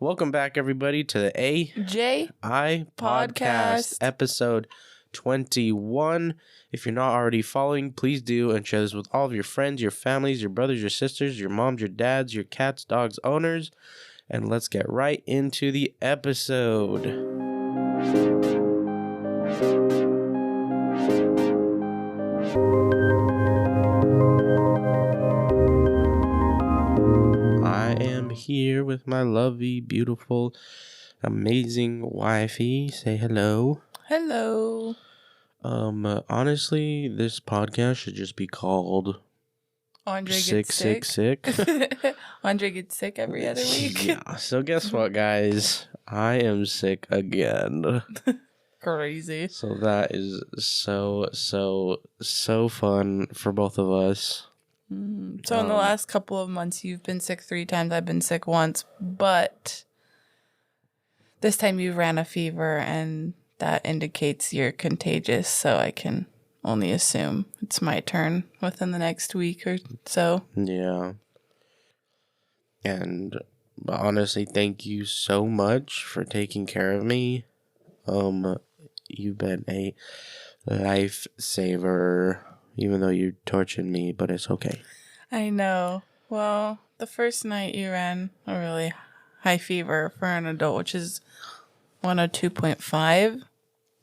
Welcome back, everybody, to the A.J.I podcast, episode 21. If you're not already following, please do and share this with all of your friends, your families, your brothers, your sisters, your moms, your dads, your cats, dogs, owners. And let's get right into the episode. I am here with my lovely, beautiful, amazing wifey. Say hello. Hello. Honestly, this podcast should just be called Andre Sick. Andre gets sick every other week. Yeah. So guess what, guys? I am sick again. Crazy. So that is so fun for both of us. So in the last couple of months, you've been sick 3 times. I've been sick once, but this time you ran a fever, and that indicates you're contagious. So I can only assume it's my turn within the next week or so. Yeah. And honestly, thank you so much for taking care of me. You've been a lifesaver, even though you tortured me, but it's okay. I know. Well, the first night you ran a really high fever for an adult, which is 102.5.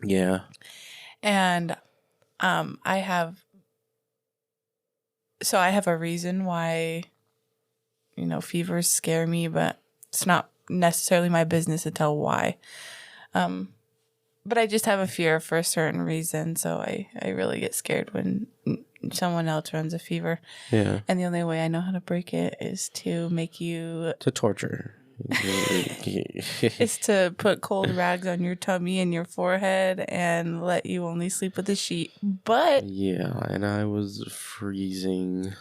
Yeah. And I have a reason why, fevers scare me, but it's not necessarily my business to tell why. But I just have a fear for a certain reason, so I really get scared when someone else runs a fever. Yeah. And the only way I know how to break it is to make you... To torture. is to put cold rags on your tummy and your forehead and let you only sleep with a sheet. But... Yeah, and I was freezing.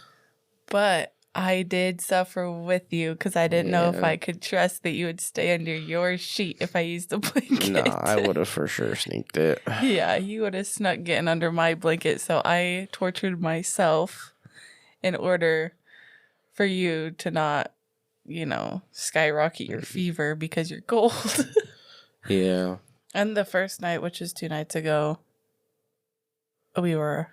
But I did suffer with you because I didn't know if I could trust that you would stay under your sheet if I used the blanket. No, I would have for sure sneaked it. Yeah, you would have snuck getting under my blanket. So I tortured myself in order for you to not, skyrocket your fever because you're cold. Yeah. And the first night, which is 2 nights ago, we were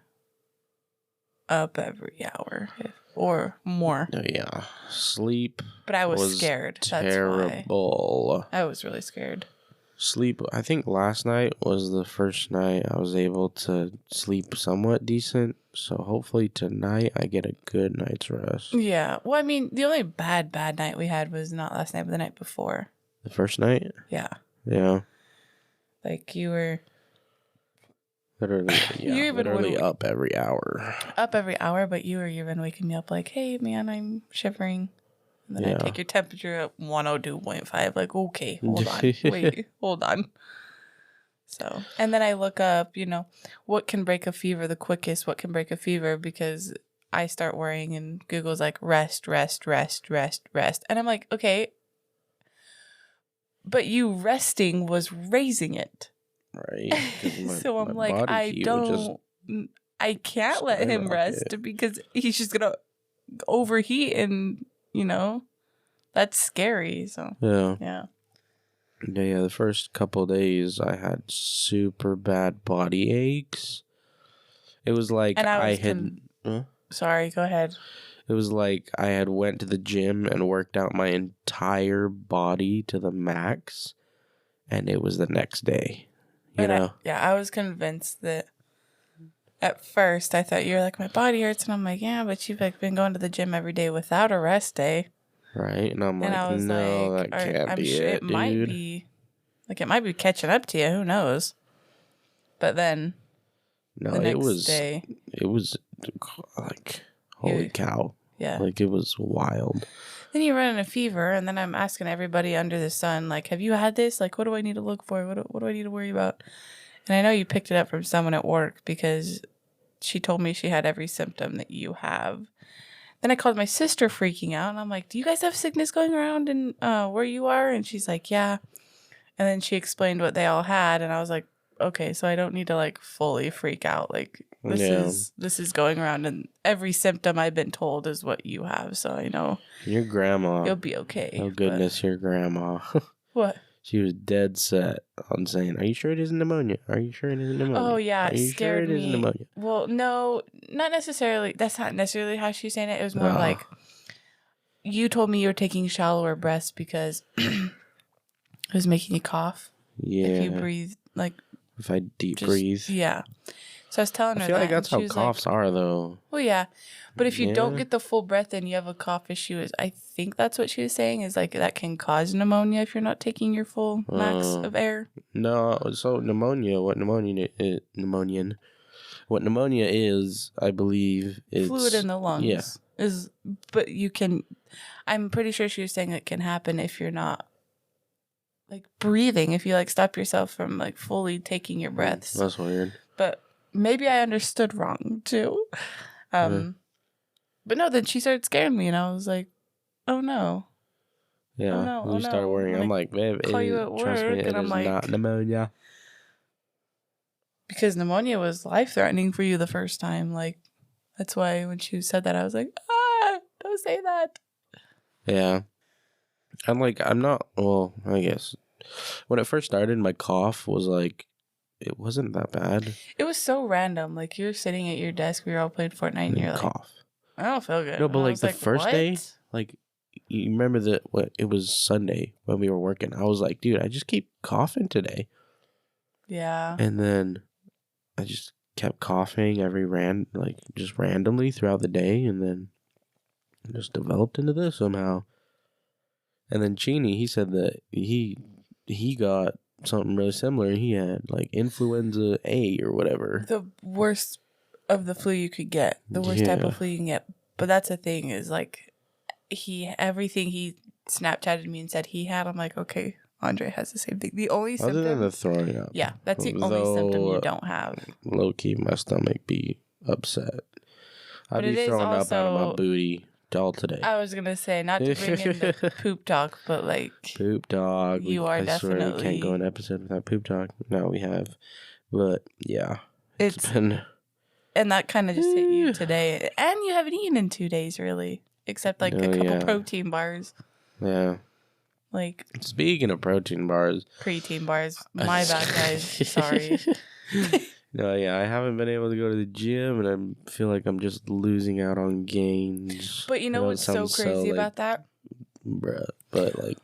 up every hour or more. Yeah. Sleep. But I was scared. Terrible. That's why. I was really scared. Sleep. I think last night was the first night I was able to sleep somewhat decent. So hopefully tonight I get a good night's rest. Yeah. Well, I mean, the only bad night we had was not last night, but the night before. The first night? Yeah. Yeah. Like you were... Literally, yeah, literally up every hour. Up every hour, but you were even waking me up like, hey, man, I'm shivering. And then I take your temperature at 102.5. Like, okay, hold on. Wait, hold on. So, and then I look up, what can break a fever the quickest? What can break a fever? Because I start worrying and Google's like, rest. And I'm like, okay, but you resting was raising it. Right. So I'm like, I can't let him rest because he's just going to overheat and, that's scary. So, yeah. The first couple of days I had super bad body aches. It was like Sorry, go ahead. It was like I had went to the gym and worked out my entire body to the max, and it was the next day. I was convinced that at first I thought you were like, my body hurts. And I'm like, yeah, but you've been going to the gym every day without a rest day. Right. And I'm like, no, that can't be it, dude. It might be catching up to you. Who knows? But then the next day. It was like, holy cow. Yeah. Like, it was wild. Then you're running a fever, and then I'm asking everybody under the sun, like, have you had this? Like, what do I need to look for? What do I need to worry about? And I know you picked it up from someone at work because she told me she had every symptom that you have. Then I called my sister freaking out, and I'm like, do you guys have sickness going around in where you are? And she's like, yeah. And then she explained what they all had, and I was like, okay, so I don't need to like fully freak out. Like this is going around, and every symptom I've been told is what you have. So I know your grandma. You'll be okay. Oh goodness, your grandma. What? She was dead set on saying, "Are you sure it isn't pneumonia? Are you sure it isn't pneumonia? Oh yeah, it scared sure me. Pneumonia?" Well, no, not necessarily. That's not necessarily how she's saying it. It was more like, you told me you were taking shallower breaths because it was making you cough. Yeah. If you breathe, like. If I deep breathe. Yeah. So I was telling her that. I feel like that's how coughs are, though. Well, yeah. But if you don't get the full breath and you have a cough issue, I think that's what she was saying, is like that can cause pneumonia if you're not taking your full max of air. No, so pneumonia, what pneumonia is, I believe, is fluid in the lungs. Yeah. But I'm pretty sure she was saying it can happen if you're not like breathing, if you like stop yourself from like fully taking your breaths. That's weird. But maybe I understood wrong too. But no, then she started scaring me, and I was like, "Oh no!" Yeah, you started worrying. I'm like, babe, trust me, it is not pneumonia. Because pneumonia was life-threatening for you the first time. Like, that's why when she said that, I was like, don't say that. Yeah, I'm not. Well, I guess when it first started, my cough was like, it wasn't that bad. It was so random. Like, you're sitting at your desk, we were all playing Fortnite, and you're like, cough. I don't feel good. No, but like the first day, like, you remember it was Sunday when we were working. I was like, dude, I just keep coughing today. Yeah. And then I just kept coughing just randomly throughout the day, and then it just developed into this somehow. And then Cheney, he said that he got something really similar. He had like influenza A or whatever. The worst of the flu you could get. The worst type of flu you can get. But that's the thing, is like everything he Snapchatted me and said he had, I'm like, okay, Andre has the same thing. The only symptom, other than the throwing up. Yeah, that's the only symptom you don't have. Low key, my stomach be upset. I'd be throwing up out of my booty all today. I was gonna say, not to bring in the poop talk, but like poop talk. I definitely swear we can't go an episode without poop talk. No, we have, but yeah, it's been. And that kind of just hit you today, and you haven't eaten in 2 days, really, except like a couple protein bars. Yeah. Like, speaking of protein bars, creatine bars. My bad, guys. Sorry. No, yeah, I haven't been able to go to the gym, and I feel like I'm just losing out on gains. But you know what's so crazy about that? Bruh, but like,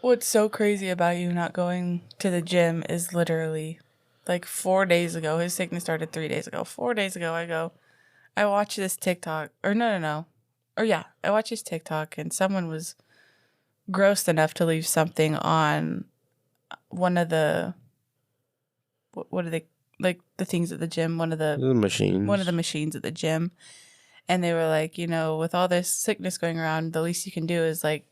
what's so crazy about you not going to the gym is literally like 4 days ago. His sickness started 3 days ago. 4 days ago, I watched this TikTok. Or no. Or yeah, I watched this TikTok, and someone was gross enough to leave something on one of the, what are they, like the things at the gym, one of the machines at the gym. And they were like, with all this sickness going around, the least you can do is like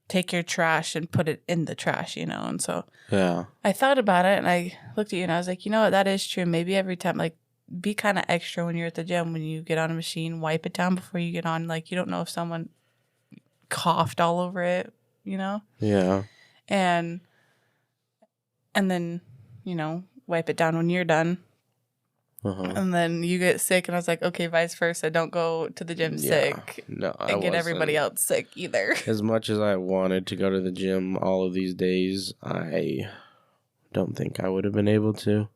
take your trash and put it in the trash, and so yeah, I thought about it, and I looked at you and I was like, what, that is true. Maybe every time, like, be kind of extra when you're at the gym. When you get on a machine, wipe it down before you get on. Like, you don't know if someone coughed all over it, Yeah. And then, wipe it down when you're done. And then you get sick, and I was like, okay, vice versa. Don't go to the gym sick. No, and get everybody else sick either. As much as I wanted to go to the gym all of these days, I don't think I would have been able to.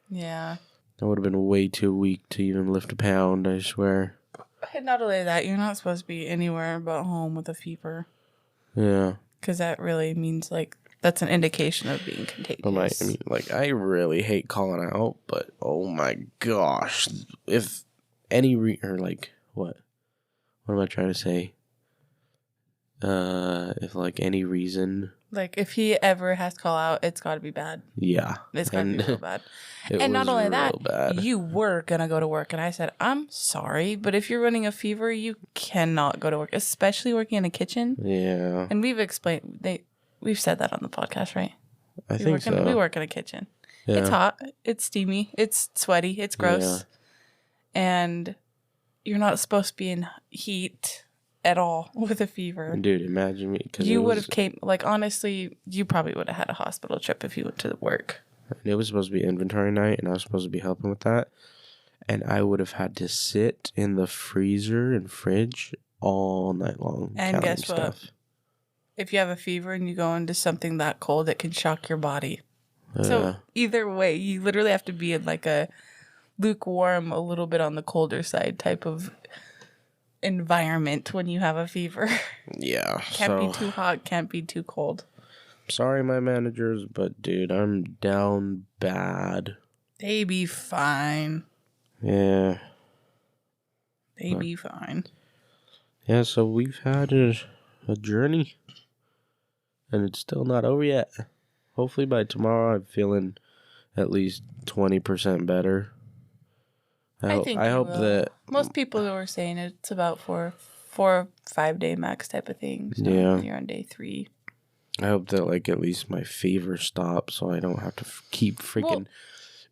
Yeah. I would have been way too weak to even lift a pound, I swear. And not only that, you're not supposed to be anywhere but home with a fever. Yeah. Because that really means, like, that's an indication of being contagious. I really hate calling out, but oh my gosh. If any what am I trying to say? If like any reason. Like, if he ever has to call out, it's got to be bad. Yeah. It's got to be real bad. And not only that, you were going to go to work. And I said, I'm sorry, but if you're running a fever, you cannot go to work, especially working in a kitchen. Yeah. And we've said that on the podcast, right? I think so. We work in a kitchen. Yeah. It's hot. It's steamy. It's sweaty. It's gross. Yeah. And you're not supposed to be in heat at all with a fever. Dude, imagine me. You would have honestly, you probably would have had a hospital trip if you went to work. And it was supposed to be inventory night, and I was supposed to be helping with that. And I would have had to sit in the freezer and fridge all night long. And guess what? If you have a fever and you go into something that cold, it can shock your body. So either way, you literally have to be in like a lukewarm, a little bit on the colder side type of environment when you have a fever. Yeah. Can't be too hot, can't be too cold. Sorry, my managers, but dude, I'm down bad. They be fine. Yeah. They be fine. Yeah, so we've had a journey, and it's still not over yet. Hopefully by tomorrow I'm feeling at least 20% better. I hope that most people were saying it's about 4 or 5 day max type of thing. So yeah. You're on day 3. I hope that like at least my fever stops so I don't have to keep freaking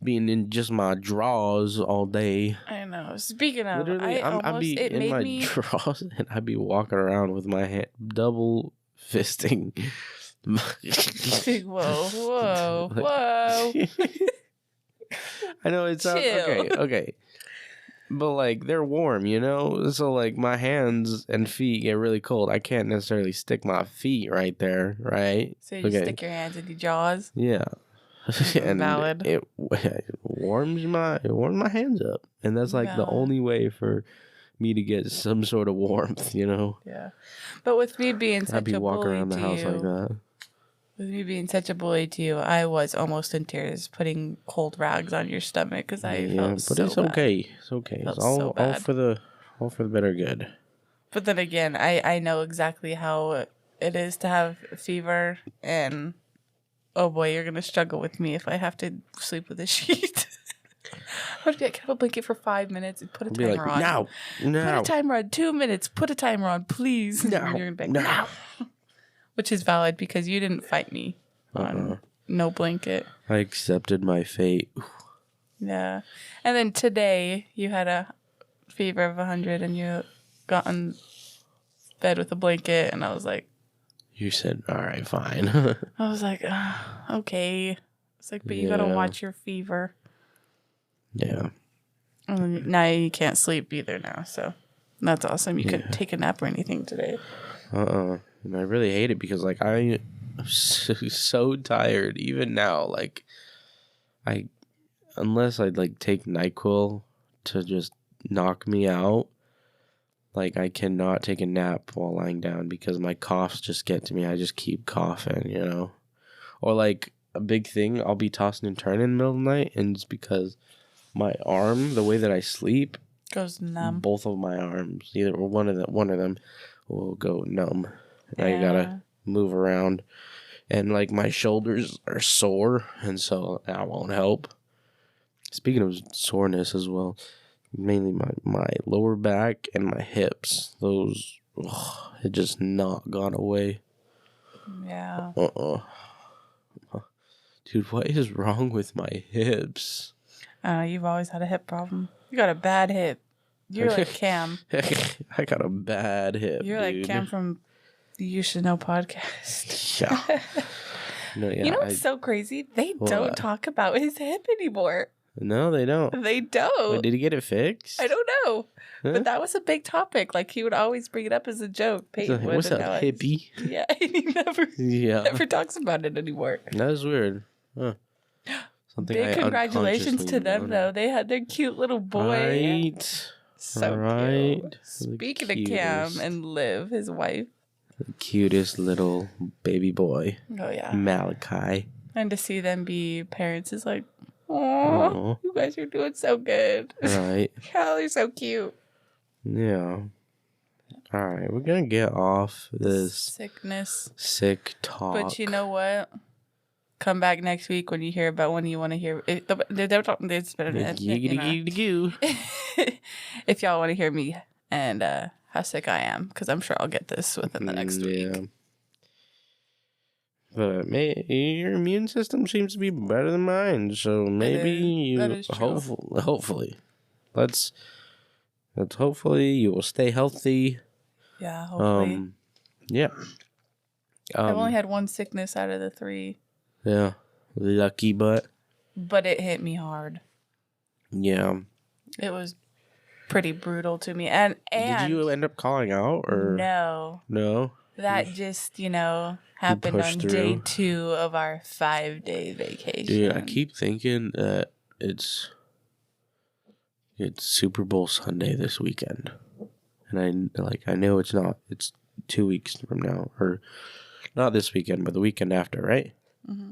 being in just my drawers all day. I know. Speaking of, literally, I'd be in my drawers and I'd be walking around with my hand double fisting. Whoa. I know it sounds okay. But like they're warm, you know? So like my hands and feet get really cold. I can't necessarily stick my feet right there, right? So you stick your hands in your jaws? Yeah. And valid. It warms my hands up. And that's like the only way for me to get some sort of warmth, you know? Yeah. But with me being such a bully to you. I'd be walking around the house like that. With me being such a bully to you, I was almost in tears putting cold rags on your stomach because I felt so bad. But it's okay. It's okay. It's all for the better good. But then again, I know exactly how it is to have a fever, and oh boy, you're gonna struggle with me if I have to sleep with a sheet. I would get a blanket for 5 minutes and put a timer on. No. Put a timer on 2 minutes. Put a timer on, please. No. You're gonna be like, no. Which is valid because you didn't fight me on no blanket. I accepted my fate. Yeah. And then today you had a fever of 100 and you got in bed with a blanket and I was like... You said, all right, fine. I was like, okay. It's like, but you gotta watch your fever. Yeah. And now you can't sleep either now, so that's awesome. You couldn't take a nap or anything today. And I really hate it because, like, I'm so tired. Even now, like, unless I, like, take NyQuil to just knock me out, like, I cannot take a nap while lying down because my coughs just get to me. I just keep coughing, you know? Or, like, a big thing, I'll be tossing and turning in the middle of the night, and it's because my arm, the way that I sleep, goes numb. Both of my arms, either or one of them will go numb. I gotta move around, and like my shoulders are sore, and so that won't help. Speaking of soreness as well, mainly my lower back and my hips, those it just not gone away. Yeah. Dude, what is wrong with my hips? You've always had a hip problem. You got a bad hip. You're like Cam. I got a bad hip. You're dude. like Cam from the You Should Know podcast. Yeah. No, yeah. You know what's so crazy? They don't talk about his hip anymore. No, they don't. They don't. Wait, did he get it fixed? I don't know. Huh? But that was a big topic. Like, he would always bring it up as a joke. Peyton what's up, hippie? Yeah, he never talks about it anymore. That is weird. Huh. Something big congratulations to them, though. They had their cute little boy. Right. So cute. Speaking of Cam and Liv, his wife. The cutest little baby boy. Oh, yeah. Malachi. And to see them be parents is like, oh, you guys are doing so good. Right. Oh, they're so cute. Yeah. All right, we're going to get off this sick talk. But you know what? Come back next week when you hear about when you want to hear. If y'all want to hear me and how sick I am, because I'm sure I'll get this within the next week. But your immune system seems to be better than mine, so maybe hopefully, let's hopefully you will stay healthy. Yeah, hopefully. Yeah. I've only had one sickness out of the 3. Yeah, lucky butt. but it hit me hard. Yeah. It was pretty brutal to me. And did you end up calling out or no? That just happened on day 2 of our 5-day vacation. Dude, I keep thinking that it's Super Bowl Sunday this weekend, and I know it's not. It's 2 weeks from now, or not this weekend, but the weekend after, right? Mm-hmm.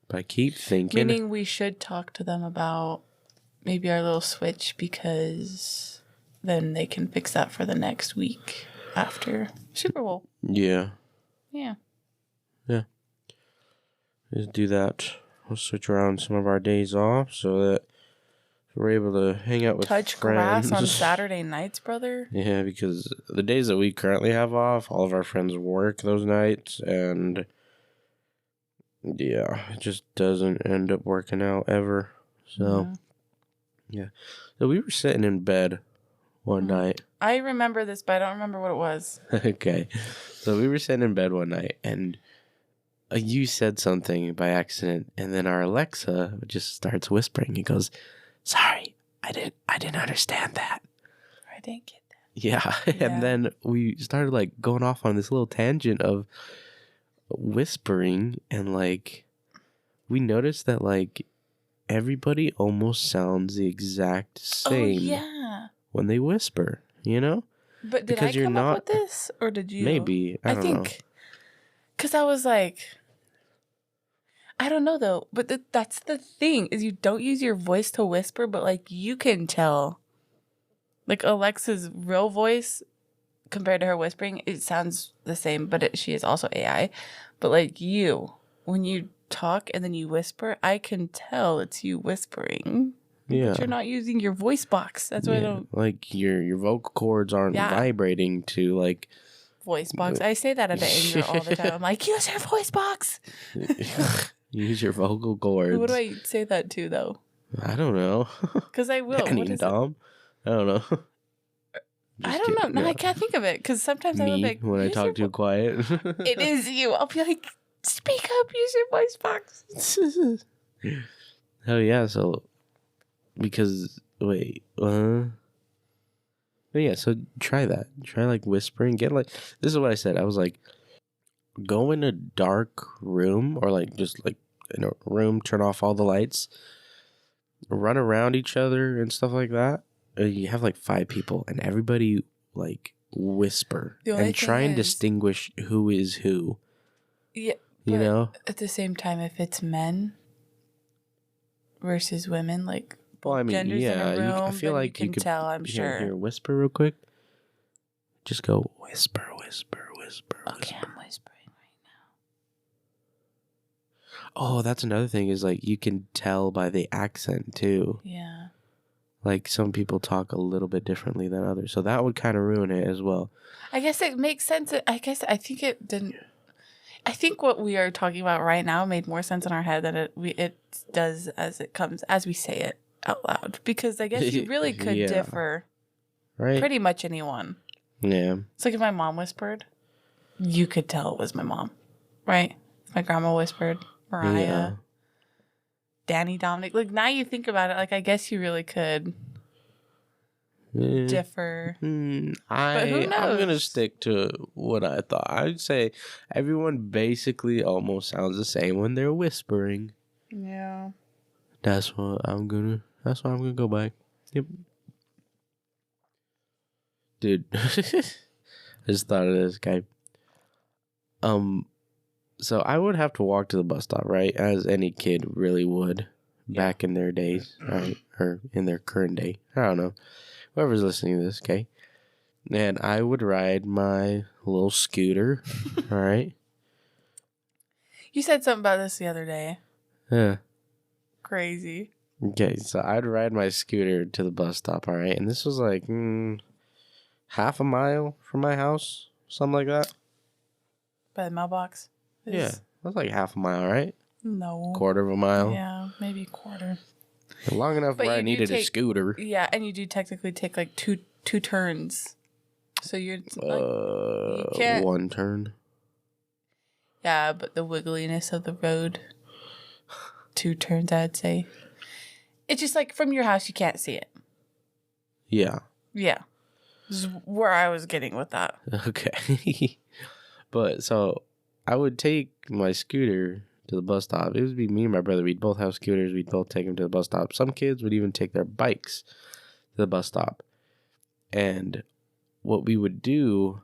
But I keep thinking, meaning we should talk to them about maybe our little switch, because then they can fix that for the next week after Super Bowl. Yeah. Yeah. Yeah. Just do that. We'll switch around some of our days off so that we're able to hang out with friends. Touch grass on Saturday nights, brother. Yeah, because the days that we currently have off, all of our friends work those nights, and yeah, it just doesn't end up working out ever. So, yeah. So we were sitting in bed one night. I remember this, but I don't remember what it was. Okay. So we were sitting in bed one night, and you said something by accident, and then our Alexa just starts whispering. He goes, "Sorry, I didn't understand that. I didn't get that." Yeah. And then we started going off on this little tangent of whispering, and we noticed that everybody almost sounds the exact same when they whisper, But did I come up with this, or did you? Maybe. I don't know. Because I was I don't know though, but that's the thing, is you don't use your voice to whisper, but you can tell. Alexa's real voice compared to her whispering, it sounds the same, but she is also AI. But when you talk and then you whisper, I can tell it's you whispering. Yeah. But you're not using your voice box. That's why I don't. Your vocal cords aren't vibrating to voice box. I say that at anger all the time. I'm like, use your voice box. Use your vocal cords. What do I say that to though? I don't know. Because I will. Danny and Dom. I don't know. I don't know. No, I can't think of it, because sometimes I will be when I talk too quiet. It is you. I'll be like, speak up, use your voice box. Oh yeah, so wait, yeah, so try that. Try whispering. Get this is what I said. I was go in a dark room, or just in a room, turn off all the lights, run around each other and stuff like that. You have 5 people, and everybody whisper and try and distinguish who is who. Yeah, at the same time, if it's men versus women, genders in a room, I feel you can tell. I'm sure. Here, whisper real quick. Just go whisper, whisper, whisper. Okay, I'm whispering right now. Oh, that's another thing is you can tell by the accent too. Yeah. Some people talk a little bit differently than others, so that would kind of ruin it as well. I guess it makes sense. I think it didn't. I think what we are talking about right now made more sense in our head than it does as we say it out loud. Because I guess you really could differ, right? Pretty much anyone. Yeah. It's if my mom whispered, you could tell it was my mom, right? If my grandma whispered, Mariah. Yeah. Danny, Dominic. Now you think about it, I guess you really could differ. But who knows? I'm gonna stick to what I thought. I'd say everyone basically almost sounds the same when they're whispering. Yeah. That's what I'm gonna go by. Yep. Dude, I just thought of this guy. So I would have to walk to the bus stop, right? As any kid really would back in their days, right? Or in their current day. I don't know. Whoever's listening to this, okay? And I would ride my little scooter, all right? You said something about this the other day. Yeah. Crazy. Okay, so I'd ride my scooter to the bus stop, all right? And this was half a mile from my house, something like that. By the mailbox? Yeah, that's half a mile, right? No. Quarter of a mile? Yeah, maybe a quarter. Long enough where I needed a scooter. Yeah, and you do technically take two turns. So you're you can't. One turn. Yeah, but the wiggliness of the road 2 turns, I'd say. It's just like from your house, you can't see it. Yeah. Yeah. This is where I was getting with that. Okay. But so I would take my scooter to the bus stop. It would be me and my brother. We'd both have scooters. We'd both take them to the bus stop. Some kids would even take their bikes to the bus stop. And what we would do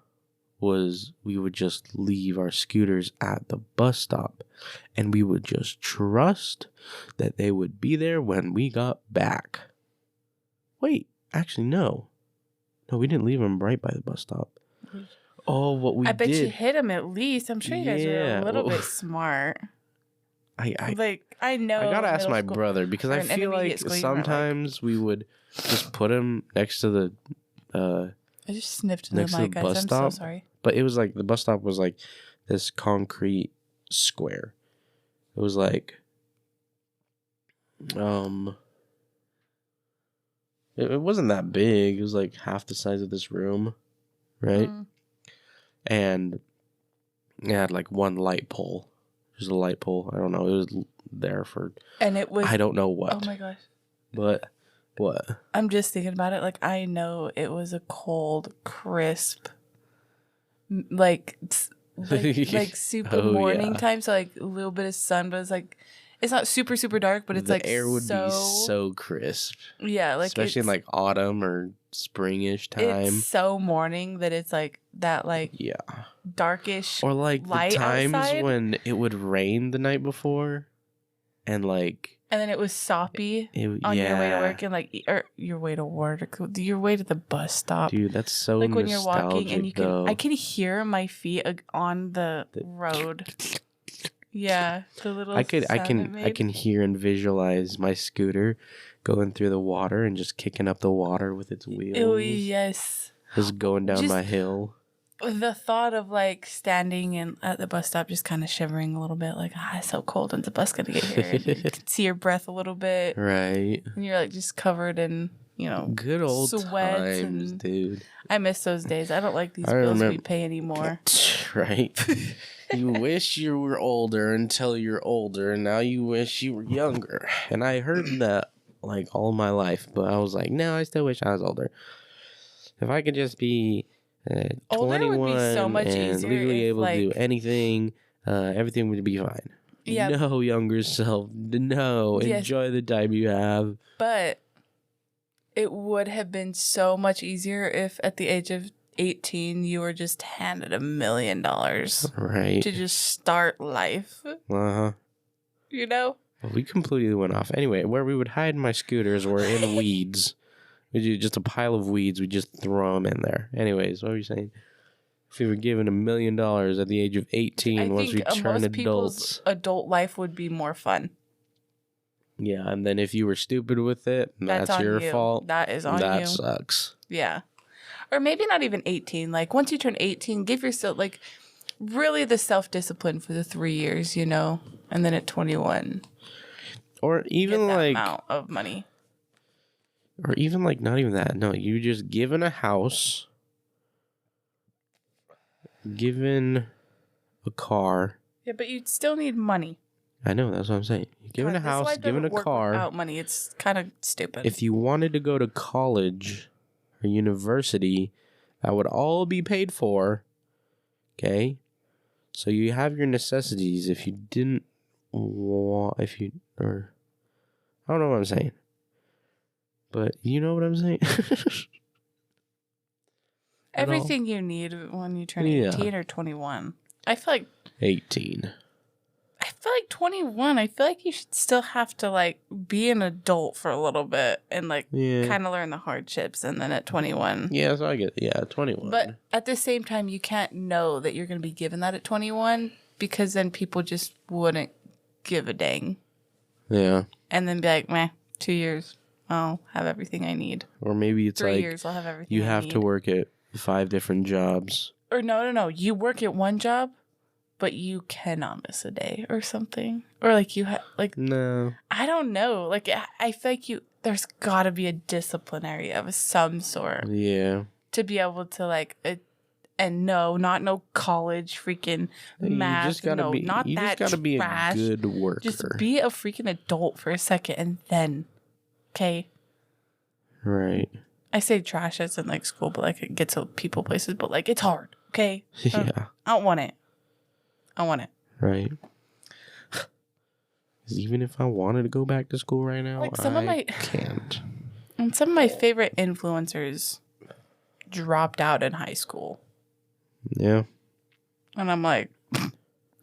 was we would just leave our scooters at the bus stop. And we would just trust that they would be there when we got back. Wait, actually, no. No, we didn't leave them right by the bus stop. Oh, what we did. I bet you hit them at least. I'm sure you guys were a little bit smart. I know. I gotta ask my brother because I feel like sometimes we would just put him next to the. I just sniffed the mic, guys. I'm so sorry. But it was like the bus stop was like this concrete square. It was like, it wasn't that big. It was like half the size of this room, right? And it had like one light pole. There's a light pole. I don't know. It was there for... And it was... I don't know what. Oh my gosh. But what? I'm just thinking about it. Like, I know it was a cold, crisp, like super morning time. So like a little bit of sun, but it's like... It's not super, super dark, but it's like the air would be so crisp. Yeah, like especially in like autumn or springish time. It's so morning that it's like that, like darkish or like light the times outside. When it would rain the night before, and then it was soppy on your way to work and like or your way to work, your way to the bus stop. Dude, that's so like when you're walking and I can hear my feet on the road. Yeah, the little I can hear and visualize my scooter going through the water and just kicking up the water with its wheels. Oh, yes. Just going down my hill. The thought of like standing at the bus stop, just kind of shivering a little bit, like, it's so cold. When's the bus gonna get here? And you can see your breath a little bit, right? And you're like just covered in, good old sweats times, dude. I miss those days. I don't like these bills we pay anymore. Right. You wish you were older until you're older, and now you wish you were younger. And I heard that like all my life, but I was like, no, I still wish I was older. If I could just be 21 would be so much and legally able to do anything, everything would be fine. Yeah. No, younger self. No, enjoy the time you have. But it would have been so much easier if at the age of 18 you were just handed $1 million, right, to just start life. Well, we completely went off. Anyway, where we would hide my scooters were in weeds. We do just a pile of weeds. We just throw them in there. Anyways, what were you saying? If we were given $1 million at the age of 18, once we turn adults, adult life would be more fun. Yeah, and then if you were stupid with it, that's your fault. That is on you. That sucks. Yeah. Or maybe not even 18. Like, once you turn 18, give yourself, like, really the self-discipline for the 3 years, and then at 21. Or even, get that like... amount of money. Or even, like, not even that. No, you just given a house, given a car. Yeah, but you'd still need money. I know, that's what I'm saying. You're given a house, given a car. Without money, it's kind of stupid. If you wanted to go to college... or university, that would all be paid for. Okay, so you have your necessities. If you didn't want, or I don't know what I'm saying, but you know what I'm saying. Everything you need when you turn 18 or 21. I feel like 18. I feel like 21. I feel like you should still have to like be an adult for a little bit and like kind of learn the hardships, and then at 21. Yeah, so I get 21. But at the same time, you can't know that you're going to be given that at 21 because then people just wouldn't give a dang. Yeah. And then be like, meh, 2 years, I'll have everything I need. Or maybe it's 3 years, I'll have everything you I have need. to work at 5 different jobs. Or no. You work at one job, but you cannot miss a day or something. Or like you have, like... No. I don't know. Like, I feel like there's got to be a disciplinary of some sort. Yeah. To be able to, like, And no, not no college freaking math. You just gotta be, not you that just gotta be a good worker. Just be a freaking adult for a second and then, okay? Right. I say trash as in like school, but like it gets to people places, but like it's hard, okay? Yeah. I don't want it. I want it. Right. Even if I wanted to go back to school right now, like I can't. And some of my favorite influencers dropped out in high school. Yeah. And I'm like,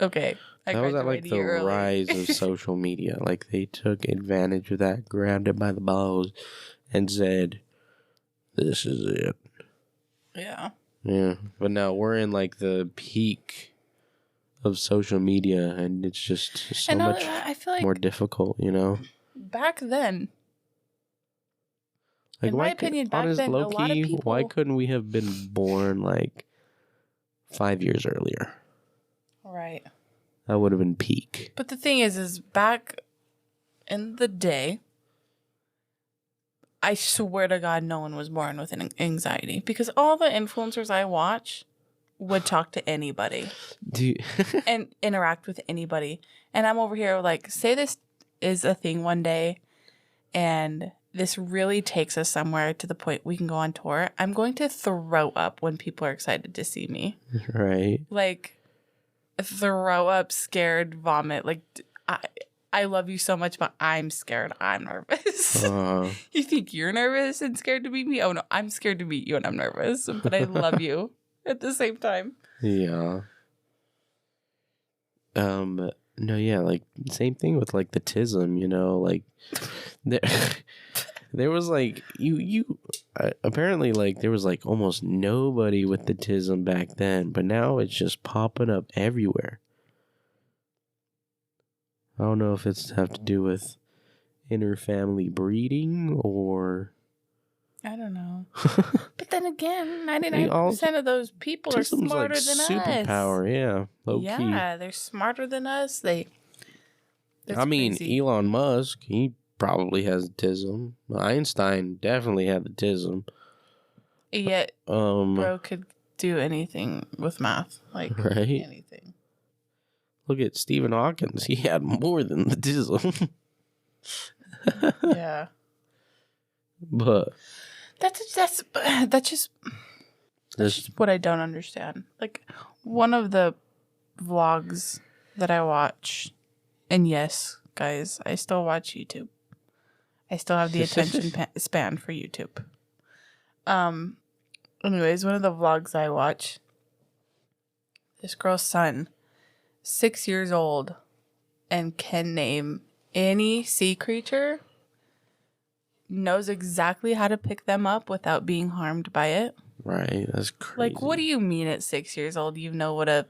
okay. That was at like the rise of social media. Like they took advantage of that, grabbed it by the balls, and said, "This is it." Yeah. Yeah. But now we're in like the peak of social media, and it's just so much I feel like more difficult, you know? Back then, like, in my opinion, back then, a lot of people... Why couldn't we have been born like 5 years earlier? Right. That would have been peak. But the thing is back in the day, I swear to God, no one was born with an anxiety because all the influencers I watch would talk to anybody and interact with anybody. And I'm over here like, say this is a thing one day and this really takes us somewhere to the point we can go on tour. I'm going to throw up when people are excited to see me. Right. Like, throw up, scared, vomit. Like, I love you so much, but I'm scared. I'm nervous. You think you're nervous and scared to meet me? Oh, no, I'm scared to meet you and I'm nervous. But I love you at the same time. Yeah. No, yeah, like, same thing with, like, the tism, you know? Like, there was, like, apparently, like, there was, like, almost nobody with the tism back then. But now it's just popping up everywhere. I don't know if it's have to do with inter-family breeding or... I don't know. But then again, 99% of those people are smarter than us. Superpower, yeah. Yeah, they're smarter than us. I mean, crazy. Elon Musk, he probably has autism. Einstein definitely had autism. Yet, bro could do anything with math. Like, right? Anything. Look at Stephen Hawking. He had more than autism. Yeah. But... That's just what I don't understand. Like, one of the vlogs that I watch, and yes, guys, I still watch YouTube. I still have the attention span for YouTube. Anyways, one of the vlogs I watch, this girl's son, 6 years old, and can name any sea creature, knows exactly how to pick them up without being harmed by it. Right, that's crazy. Like, what do you mean at 6 years old you know what a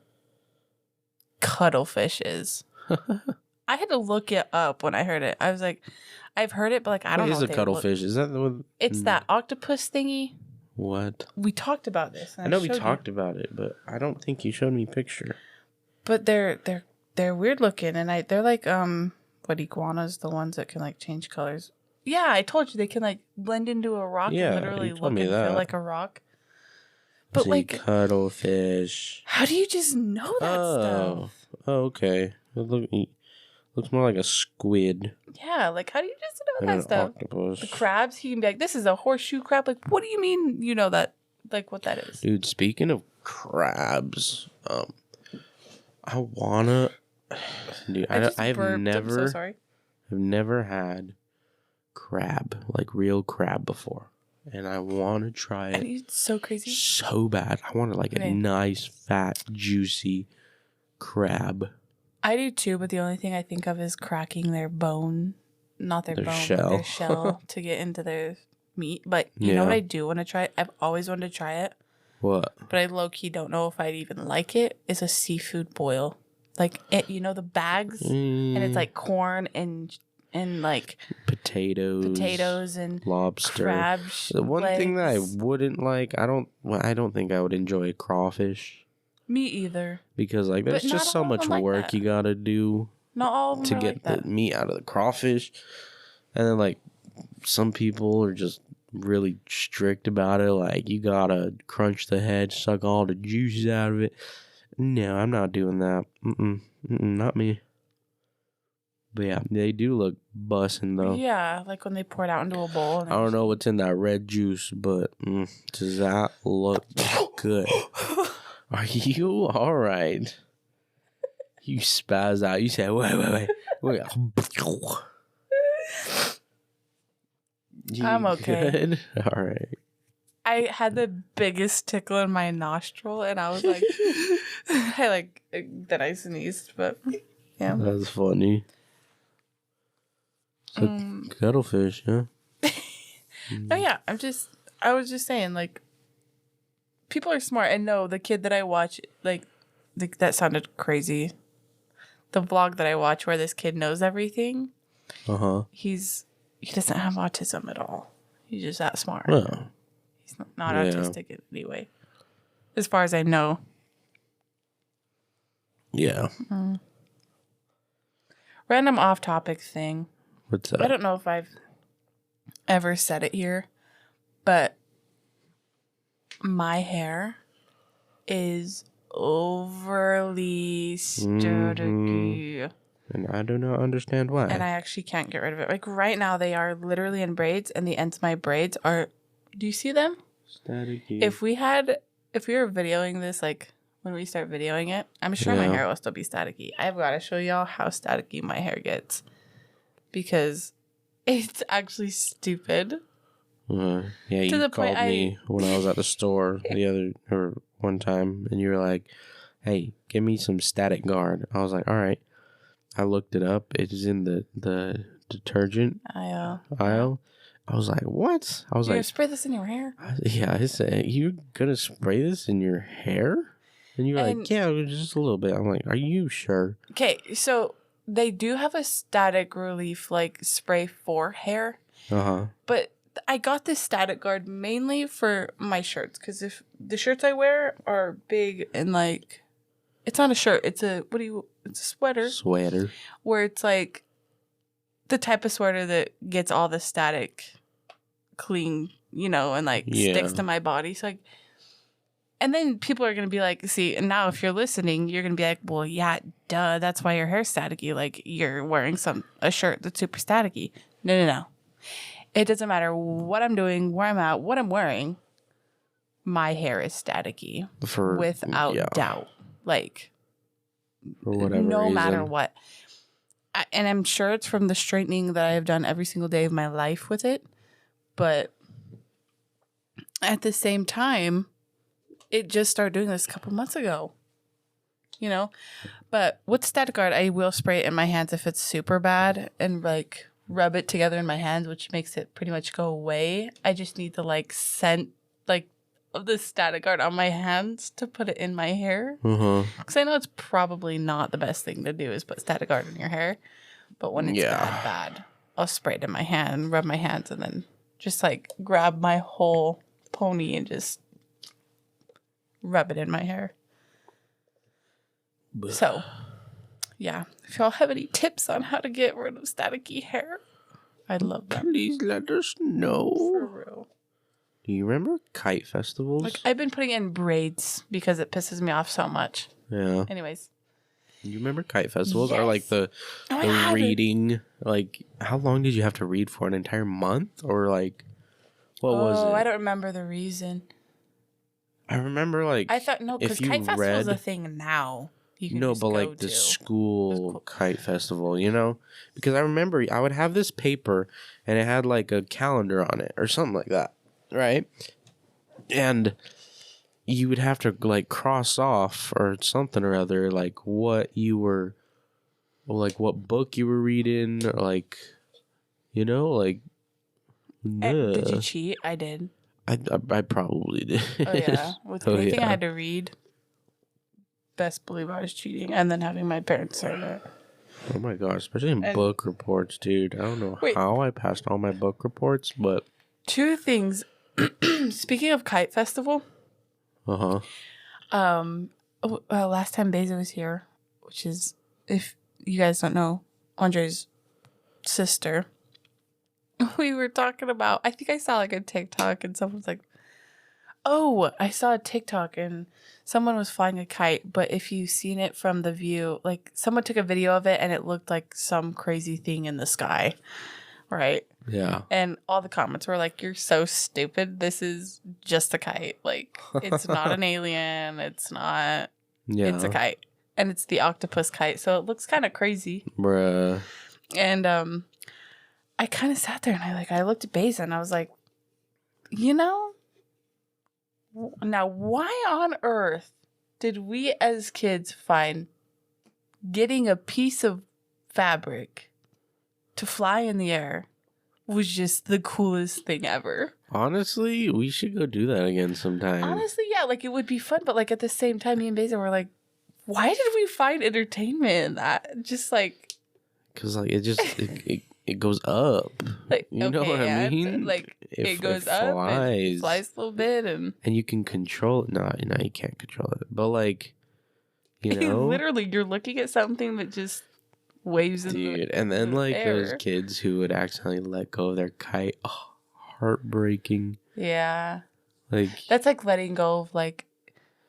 cuttlefish is? I had to look it up when I heard it. I was like, I've heard it, but like I don't know. What is a cuttlefish? Is that the one? It's that octopus thingy. What? We talked about this. I know we talked about it, but I don't think you showed me a picture. But they're weird looking, and they're like what, iguanas, the ones that can like change colors. Yeah, I told you they can like blend into a rock and literally look and feel like a rock. But like cuttlefish. How do you just know that stuff? Oh, okay. It looks more like a squid. Yeah, like how do you just know that stuff? Octopus. The crabs, he can be like, this is a horseshoe crab. Like, what do you mean you know that? Like what that is? Dude, speaking of crabs, I wanna. Dude, I've never. I'm so sorry. I've never had crab, like real crab, before, and I want to try it. It's so crazy. So bad. I want like a nice, fat, juicy crab. I do too, but the only thing I think of is cracking their bone, not their bone, but their shell to get into their meat. But you know what I do want to try? I've always wanted to try it. What? But I low-key don't know if I'd even like it. Is a seafood boil. Like, you know, the bags? And it's like corn and like potatoes and lobster, crabs. The one thing that I wouldn't like, I don't think I would enjoy crawfish. Me either. Because like there's just so much work you gotta do to get the meat out of the crawfish, and then like some people are just really strict about it. Like, you gotta crunch the head, suck all the juices out of it. No, I'm not doing that. Not me. But yeah, they do look bussin' though. Yeah, like when they pour it out into a bowl. I don't know what's in that red juice, but does that look good? Are you all right? You spaz out. You said, wait. I'm okay. Good? All right. I had the biggest tickle in my nostril, and I was like, then I sneezed, but yeah. That's funny. So cuttlefish, yeah. Oh yeah, I was just saying, like, people are smart, and no, the kid that I watch, like that sounded crazy. The vlog that I watch where this kid knows everything. He doesn't have autism at all. He's just that smart. Well, he's not autistic in any way, as far as I know. Yeah. Random off-topic thing. What's that? I don't know if I've ever said it here, but my hair is overly staticky. And I do not understand why. And I actually can't get rid of it. Like right now, they are literally in braids, and the ends of my braids are. Do you see them? Staticky. If we were videoing this, like when we start videoing it, I'm sure my hair will still be staticky. I've got to show y'all how staticky my hair gets because it's actually stupid. Yeah, you called me when I was at the store one time, and you were like, "Hey, give me some static guard." I was like, "All right." I looked it up. It is in the detergent aisle. I was like, "What?" I was You're like, gonna spray this in your hair? I said, "You gonna spray this in your hair?" And you're like, "Yeah, just a little bit." I'm like, "Are you sure?" Okay, so they do have a static relief like spray for hair. But I got this static guard mainly for my shirts because if the shirts I wear are big and like, it's not a shirt. It's a it's a sweater. Where it's like the type of sweater that gets all the static clean, and like sticks to my body. So like, and then people are going to be like, see, and now if you're listening, you're going to be like, well, yeah, duh. That's why your hair's staticky. Like you're wearing a shirt that's super staticky. No. It doesn't matter what I'm doing, where I'm at, what I'm wearing. My hair is staticky without doubt. Like, for whatever no reason. matter what. And I'm sure it's from the straightening that I have done every single day of my life with it. But at the same time, it just started doing this a couple months ago. But with Static Guard, I will spray it in my hands if it's super bad and like rub it together in my hands, which makes it pretty much go away. I just need the like scent of the Static Guard on my hands to put it in my hair. Because I know it's probably not the best thing to do is put Static Guard in your hair. But when it's bad, I'll spray it in my hand, rub my hands, and then just like grab my whole pony and just rub it in my hair. So, yeah. If y'all have any tips on how to get rid of staticky hair, I'd love that. Please let us know. For real. Do you remember kite festivals? Like, I've been putting in braids because it pisses me off so much. Yeah. Anyways. You remember kite festivals? Or like the reading? Like, how long did you have to read for? An entire month? Or like, what was it? Oh, I don't remember the reason. I remember like... I thought, no, because kite festival is a thing now. No, but like the school kite festival, Because I remember I would have this paper and it had like a calendar on it or something like that. Right? And you would have to like cross off or something or other, like what you were, like what book you were reading, or like, like. Did you cheat? I did. I probably did. Oh yeah, with anything I had to read, best believe I was cheating, and then having my parents sign it. Oh my gosh, especially in book reports, dude. I don't know how I passed all my book reports, but two things. Speaking of kite festival, last time Beza was here, which is, if you guys don't know, Andre's sister. we were talking about, I think I saw like a TikTok and someone's like, oh, I saw a TikTok and someone was flying a kite, but if you seen it from the view, like someone took a video of it and it looked like some crazy thing in the sky, right? Yeah. And all the comments were like, you're so stupid. This is just a kite. Like, it's not an alien. It's not. Yeah. It's a kite. And it's the octopus kite. So it looks kind of crazy. Bruh. And I kind of sat there and I looked at Beza and I was like, you know, now why on earth did we as kids find getting a piece of fabric to fly in the air was just the coolest thing ever? Honestly, we should go do that again sometime. Honestly, yeah, like it would be fun, but like at the same time, me and Beza were like, why did we find entertainment in that? Just like, because like it goes up. Like, you know what I mean? Like it goes up, and flies a little bit, and you can control it. No, you can't control it. But like, you know, literally, you're looking at something that just waves in the and then like air. Those kids who would accidentally let go of their kite. Oh, heartbreaking. Yeah, like that's like letting go of like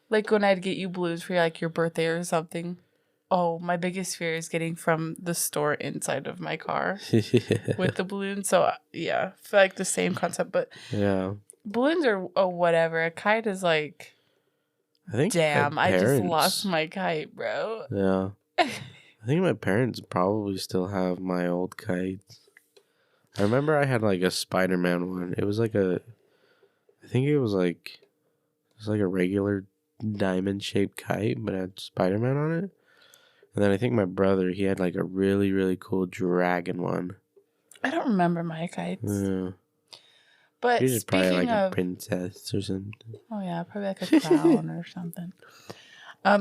when I'd get you balloons for like your birthday or something. Oh, my biggest fear is getting from the store inside of my car with the balloons. So yeah, I feel like the same concept, but yeah, balloons are whatever. A kite is like, I think. Damn, I just lost my kite, bro. Yeah, I think my parents probably still have my old kites. I remember I had like a Spider-Man one. It was like I think it was like a regular diamond-shaped kite, but it had Spider-Man on it. And then I think my brother, he had like a really, really cool dragon one. I don't remember my kites. Yeah. But he was probably like a princess or something. Oh yeah, probably like a crown or something.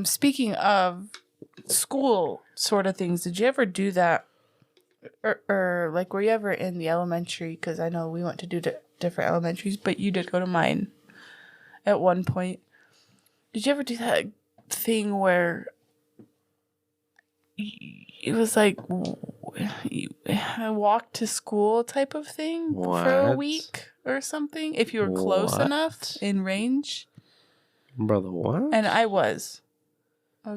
Speaking of school sort of things, did you ever do that? Or like, were you ever in the elementary? Because I know we went to do different elementaries, but you did go to mine at one point. Did you ever do that thing where it was like a walk to school type of thing for a week or something? If you were close enough in range. Brother, what? And I was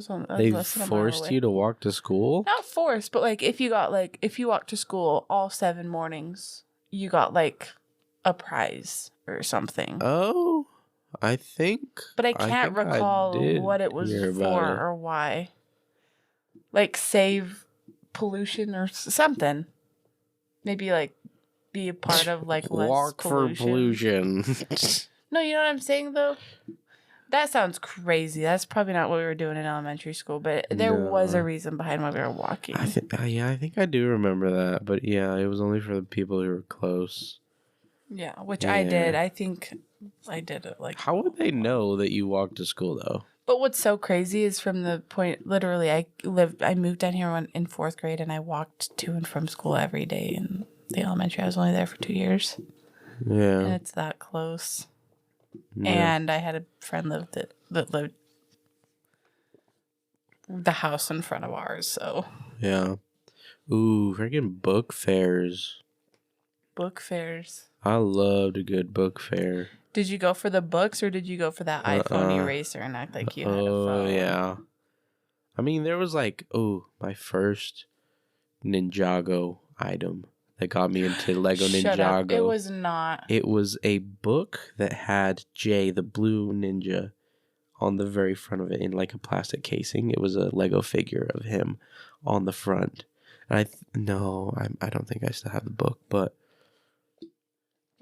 on. They forced you to walk to school? Not forced, but like if you walked to school all 7 mornings, you got like a prize or something. Oh, I think. But I can't recall what it was for or why. Like save pollution or something. Maybe like be a part of like less walk pollution. For pollution. No, you know what I'm saying though? That sounds crazy. That's probably not what we were doing in elementary school, but there was a reason behind why we were walking. I think I do remember that, but yeah, it was only for the people who were close. Yeah, which I did. I think I did it like. How would they know that you walked to school though? But what's so crazy is from the point, literally, I moved down here in 4th grade, and I walked to and from school every day in the elementary. I was only there for 2 years. Yeah, and it's that close. Yeah. And I had a friend that lived the house in front of ours, so. Yeah. Ooh, freaking book fairs. Book fairs. I loved a good book fair. Did you go for the books or did you go for that iPhone eraser and act like you had a phone? Oh, yeah. I mean, there was like, my first Ninjago item that got me into Lego Ninjago. Up. It was not. It was a book that had Jay, the blue ninja, on the very front of it in like a plastic casing. It was a Lego figure of him on the front. And I don't think I still have the book, but.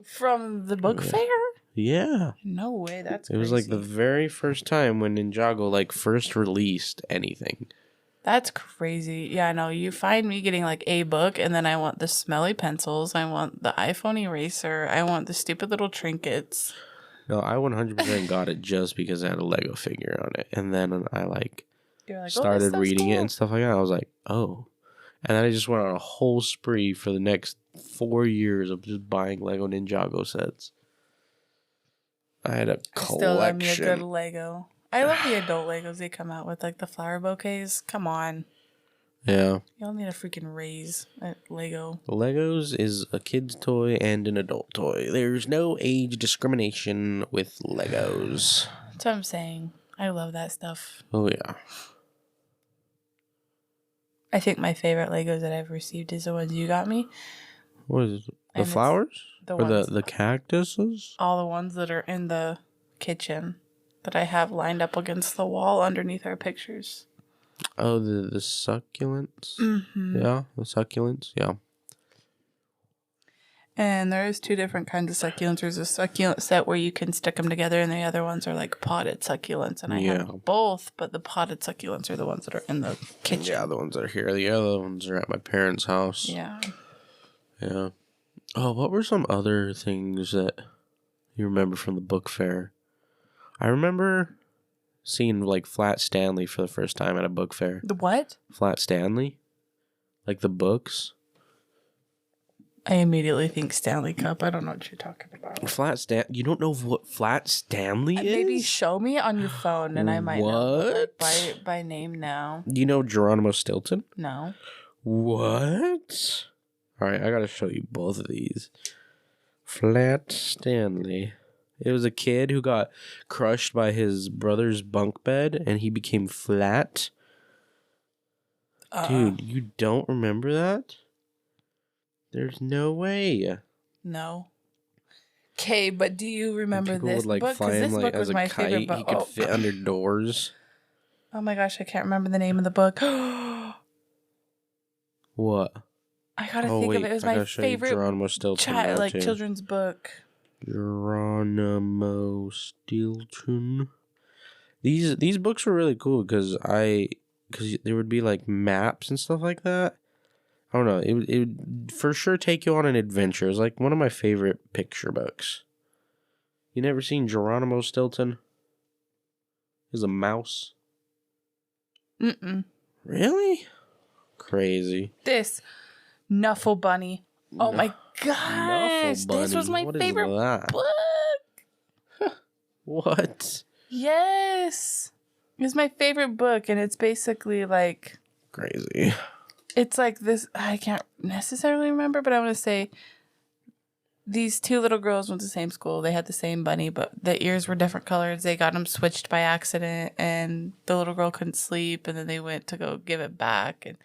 From the book fair? Yeah. No way, that's crazy. It was like the very first time when Ninjago like first released anything. That's crazy. Yeah, I know. You find me getting like a book and then I want the smelly pencils. I want the iPhone eraser. I want the stupid little trinkets. No, I 100% got it just because it had a Lego figure on it. And then I started reading it and stuff like that. I was like, oh. And then I just went on a whole spree for the next 4 years of just buying Lego Ninjago sets. I had a collection. Still love me a good Lego. I love the adult Legos they come out with, like the flower bouquets. Come on. Yeah. Y'all need a freaking raise at Lego. Legos is a kid's toy and an adult toy. There's no age discrimination with Legos. That's what I'm saying. I love that stuff. Oh, yeah. I think my favorite Legos that I've received is the ones you got me. What is it? The flowers? Or the cactuses? All the ones that are in the kitchen that I have lined up against the wall underneath our pictures. Oh, the succulents? Mm-hmm. Yeah, the succulents? Yeah. And there's two different kinds of succulents. There's a succulent set where you can stick them together, and the other ones are like potted succulents. And I have both, but the potted succulents are the ones that are in the kitchen. Yeah, the ones that are here. The other ones are at my parents' house. Yeah. Yeah. Oh, what were some other things that you remember from the book fair? I remember seeing like Flat Stanley for the first time at a book fair. The what? Flat Stanley? Like the books? I immediately think Stanley Cup. I don't know what you're talking about. You don't know what Flat Stanley is? Maybe show me on your phone and I might know What? by name now. You know Geronimo Stilton? No. What? Alright, I gotta show you both of these. Flat Stanley. It was a kid who got crushed by his brother's bunk bed and he became flat. Dude, you don't remember that? There's no way. No. Okay, but do you remember this would, book? Fly him, this book as was a my kite. favorite book. He could fit under doors. Oh my gosh, I can't remember the name of the book. What? I gotta think of it. It was my favorite Geronimo Stilton children's book. Geronimo Stilton. These books were really cool because there would be like maps and stuff like that. I don't know. It would for sure take you on an adventure. It was like one of my favorite picture books. You never seen Geronimo Stilton? He's a mouse. Mm-mm. Really? Crazy. This Nuffle Bunny. Oh my gosh. This was my favorite book. What? Yes. It was my favorite book, and it's basically like... Crazy. It's like this... I can't necessarily remember, but I want to say these two little girls went to the same school. They had the same bunny, but the ears were different colors. They got them switched by accident, and the little girl couldn't sleep, and then they went to go give it back. And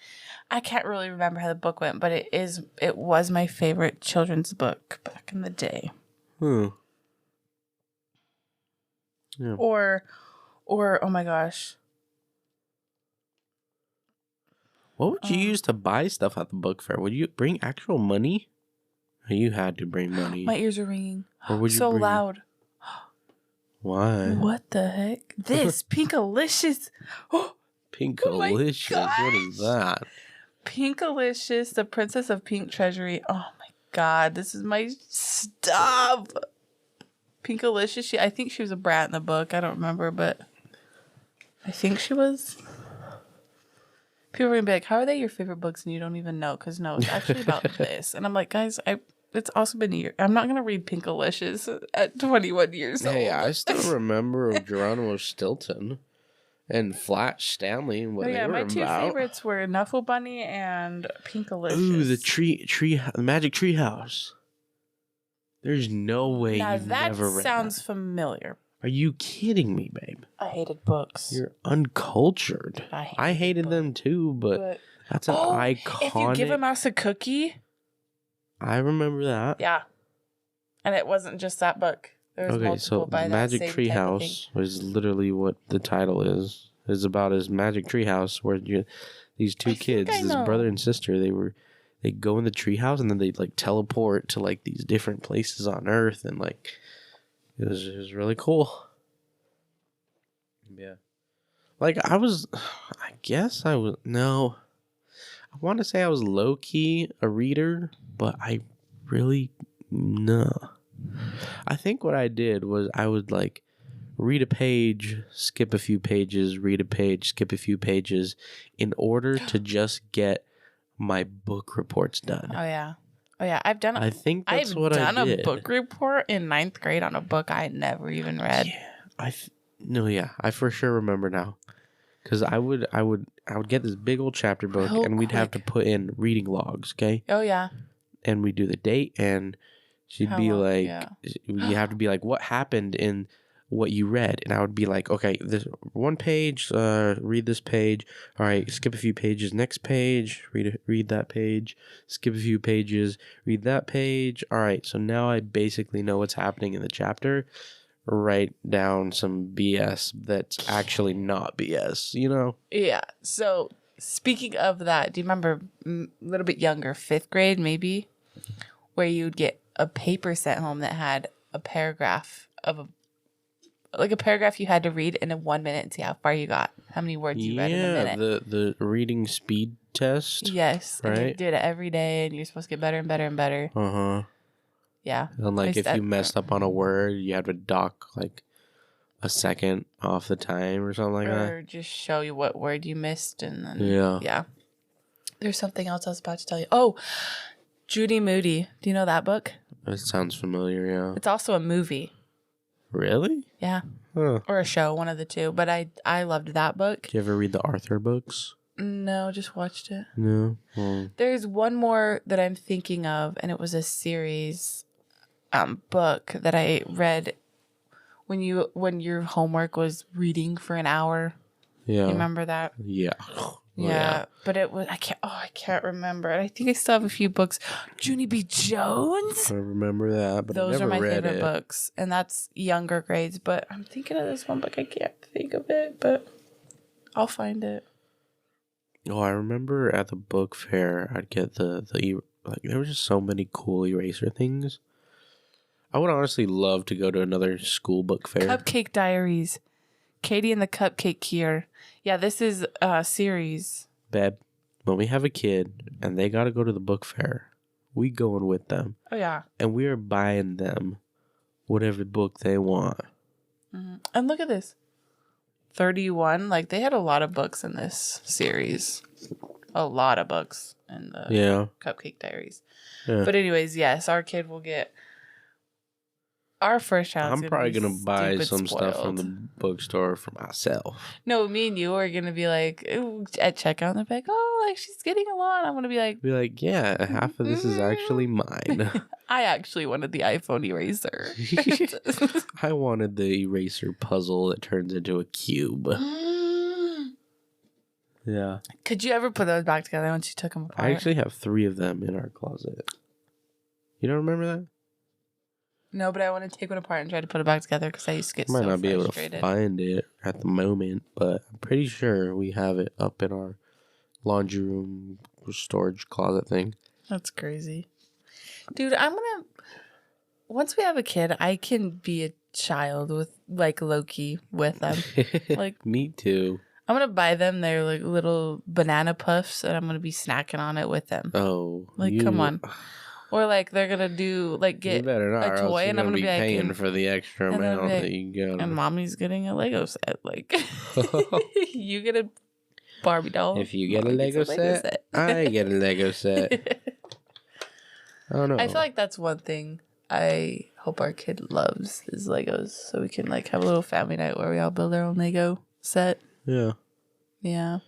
I can't really remember how the book went, but it was my favorite children's book back in the day. Yeah. Or oh my gosh. What would you use to buy stuff at the book fair? Would you bring actual money? Or you had to bring money. My ears are ringing. Or would you so loud. Why? What the heck? This Pinkalicious. Pinkalicious? What is that? Pinkalicious, the Princess of Pink Treasury. Oh my god, this is my stuff. Pinkalicious. I think she was a brat in the book. I don't remember, but I think she was. People are gonna be like, "How are they your favorite books?" And you don't even know, because no, it's actually about this. And I'm like, guys, it's also been a year. I'm not gonna read Pinkalicious at 21 years old. Hey, I still remember of Geronimo Stilton and Flat Stanley and what they were about. My two favorites were Nuffle Bunny and Pinkalicious. Ooh, the Magic Tree House. There's no way you've never read that. Sounds familiar. Are you kidding me, babe? I hated books. You're uncultured. I hated them too, but that's an iconic... If you give a mouse a cookie... I remember that. Yeah. And it wasn't just that book. There was multiple by that Magic Treehouse was literally what the title is. It's about his Magic Treehouse where these two kids, this brother and sister, they go in the treehouse and then they like teleport to like these different places on Earth, and like it was really cool. Yeah. Like I want to say I was low key a reader, but I really no. I think what I did was I would like read a page, skip a few pages, read a page, skip a few pages in order to just get my book reports done. Oh yeah. I've done I think that's what I did. I've done a book report in 9th grade on a book I never even read. Yeah. I for sure remember now. Cuz I would I would get this big old chapter book, and we'd have to put in reading logs, okay? Oh, yeah. And we'd do the date, and she'd be like, you have to be like, what happened in what you read? And I would be like, okay, this one page, read this page. All right, skip a few pages. Next page, read that page. Skip a few pages, read that page. All right, so now I basically know what's happening in the chapter. Write down some BS that's actually not BS, you know? Yeah. So speaking of that, do you remember a little bit younger, 5th grade maybe, where you'd get a paper sent home that had a paragraph of a paragraph you had to read in 1 minute and see how far you got, how many words you read in a minute. Yeah, the reading speed test. Yes. Right? And you did it every day, and you're supposed to get better and better and better. Uh-huh. Yeah. And like if you messed up on a word, you had to dock like a second off the time or something like that. Or just show you what word you missed, and then yeah. There's something else I was about to tell you. Oh, Judy Moody. Do you know that book? It sounds familiar, yeah. It's also a movie. Really? Yeah. Huh. Or a show, one of the two. But I loved that book. Did you ever read the Arthur books? No, just watched it. No. There's one more that I'm thinking of, and it was a series book that I read when your homework was reading for an hour. Yeah. You remember that? Yeah. Yeah. But it was I can't remember. And I think I still have a few books. Junie B. Jones. I remember that, but those I never are my read favorite it. books. And that's younger grades. But I'm thinking of this one book. I can't think of it, but I'll find it. Oh, I remember at the book fair, I'd get the there were just so many cool eraser things. I would honestly love to go to another school book fair. Cupcake Diaries. Katie and the Cupcake Cure. Yeah, this is a series. Babe, when we have a kid and they got to go to the book fair, we going with them. Oh, yeah. And we are buying them whatever book they want. Mm-hmm. And look at this. 31. Like, they had a lot of books in this series. A lot of books in the Cupcake Diaries. Yeah. But anyways, yes, our kid will get... Our first child. I'm probably gonna buy some stuff from the bookstore for myself. No, me and you are gonna be like at checkout, and they're like, "Oh, like she's getting along." I'm gonna be like, "Yeah, half of this is actually mine." I actually wanted the iPhone eraser. I wanted the eraser puzzle that turns into a cube. Yeah. Could you ever put those back together once you took them apart? I actually have 3 of them in our closet. You don't remember that? No, but I want to take one apart and try to put it back together because I used to get so frustrated. Might not be able to find it at the moment, but I'm pretty sure we have it up in our laundry room storage closet thing. That's crazy. Dude, once we have a kid, I can be a child with, like, Loki with them. Like, me too. I'm going to buy them their, like, little banana puffs, and I'm going to be snacking on it with them. Oh. Like, come on. Or, like, they're going to do, like, get a toy, and I'm going to be paying for the extra amount that you got. And mommy's getting a Lego set. Like, you get a Barbie doll. If you get a Lego set, I get a Lego set. I don't know. I feel like that's one thing I hope our kid loves is Legos. So we can, like, have a little family night where we all build our own Lego set. Yeah. Yeah.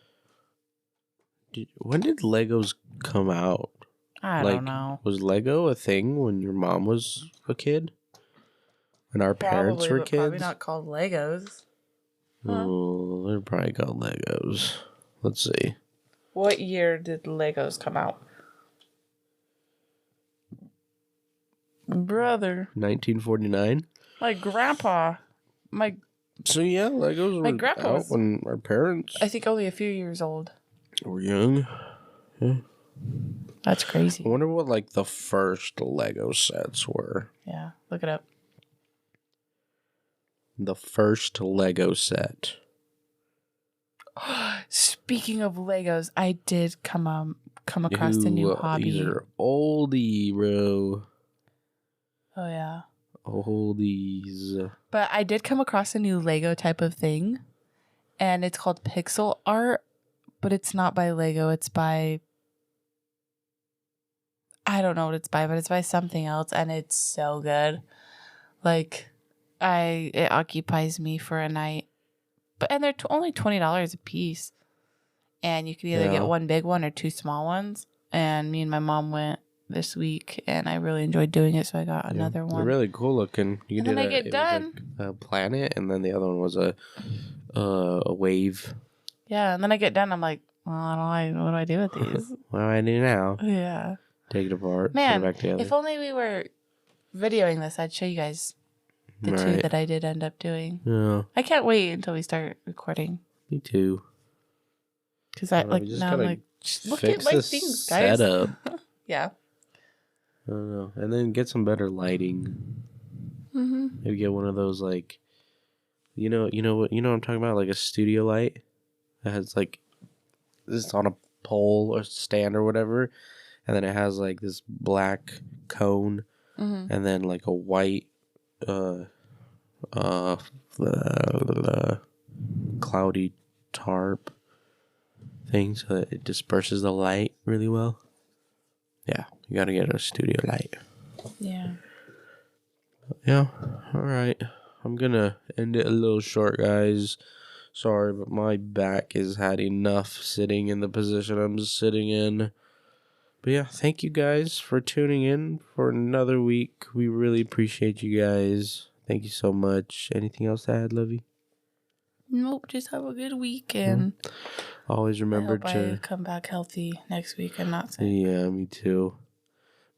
When did Legos come out? I don't know. Was Lego a thing when your mom was a kid? When our parents were kids? Probably not called Legos. Huh? Oh, they're probably called Legos. Let's see. What year did Legos come out? Brother. 1949? My grandpa. So yeah, Legos were out when our parents... I think only a few years old. Were young. Yeah. That's crazy. I wonder what, like, the first Lego sets were. Yeah, look it up. The first Lego set. Speaking of Legos, I did come across a new hobby. These are oldie, bro. Oh, yeah. Oldies. But I did come across a new Lego type of thing, and it's called pixel art, but it's not by Lego. It's by... I don't know what it's by, but it's by something else, and it's so good. Like, it occupies me for a night. And they're only $20 a piece. and you could either get one big one or 2 small ones. And me and my mom went this week, and I really enjoyed doing it, so I got another one. They're really cool looking. And then I get done. Like a planet, and then the other one was a wave. Yeah, and then I get done. I'm like, well, what do I do with these? What do I do now? Yeah. Take it apart. Man, put it back together. If only we were videoing this, I'd show you guys the 2 that I did end up doing. Yeah. I can't wait until we start recording. Me too. Because now I'm like, look at my things, guys. Setup. Yeah. I don't know. And then get some better lighting. Mm-hmm. Maybe get one of those like, you know what I'm talking about, like a studio light that has like this on a pole or stand or whatever, and then it has like this black cone, and then like a white cloudy tarp thing, so that it disperses the light really well. Yeah, you gotta get a studio light. Yeah. Yeah, alright. I'm gonna end it a little short, guys. Sorry, but my back has had enough sitting in the position I'm sitting in. But yeah, thank you guys for tuning in for another week. We really appreciate you guys. Thank you so much. Anything else to add, Lovey? Nope, just have a good weekend. Always remember I come back healthy next week and not sick. Yeah, me too.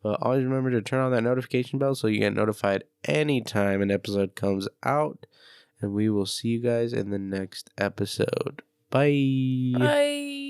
But always remember to turn on that notification bell so you get notified anytime an episode comes out. And we will see you guys in the next episode. Bye. Bye.